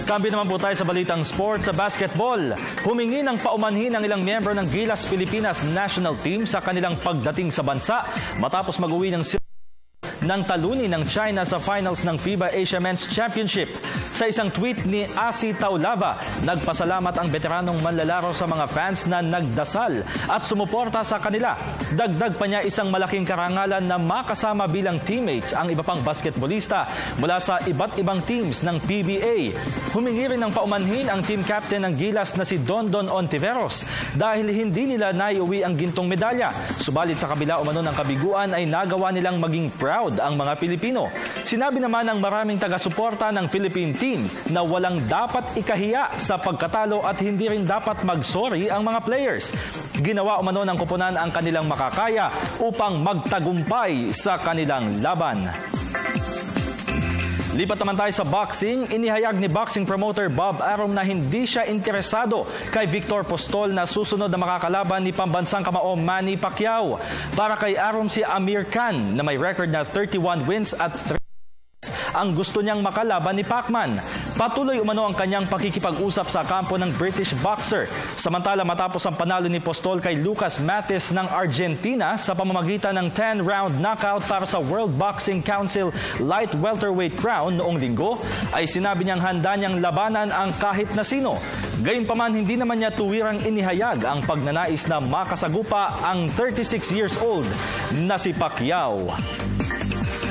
Kambi naman po tayo sa balitang sports sa basketball. Humingi ng paumanhin ang ilang miyembro ng Gilas Pilipinas National Team sa kanilang pagdating sa bansa matapos mag-uwi ng talunin ng China sa finals ng FIBA Asia Men's Championship. Sa isang tweet ni Asi Taulava, nagpasalamat ang veteranong manlalaro sa mga fans na nagdasal at sumuporta sa kanila. Dagdag pa niya isang malaking karangalan na makasama bilang teammates ang iba pang basketbolista mula sa iba't ibang teams ng PBA. Humingi rin ng paumanhin ang team captain ng Gilas na si Dondon Ontiveros dahil hindi nila naiuwi ang gintong medalya. Subalit sa kabila umano ng kabiguan ay nagawa nilang maging proud ang mga Pilipino. Sinabi naman ng maraming taga-suporta ng Philippine team na walang dapat ikahiya sa pagkatalo at hindi rin dapat mag-sorry ang mga players. Ginawa umano ng koponan ang kanilang makakaya upang magtagumpay sa kanilang laban. Lipat naman tayo sa boxing. Inihayag ni boxing promoter Bob Arum na hindi siya interesado kay Victor Postol na susunod na makakalaban ni pambansang kamao Manny Pacquiao. Para kay Arum, si Amir Khan na may record na 31 wins at 3 ang gusto niyang makalaban ni Pacman. Patuloy umano ang kanyang pakikipag-usap sa kampo ng British boxer. Samantala, matapos ang panalo ni Postol kay Lucas Matis ng Argentina sa pamamagitan ng 10-round knockout para sa World Boxing Council Light Welterweight Crown noong linggo, ay sinabi niyang handa niyang labanan ang kahit na sino. Gayunpaman, hindi naman niya tuwirang inihayag ang pagnanais na makasagupa ang 36 years old na si Pacquiao.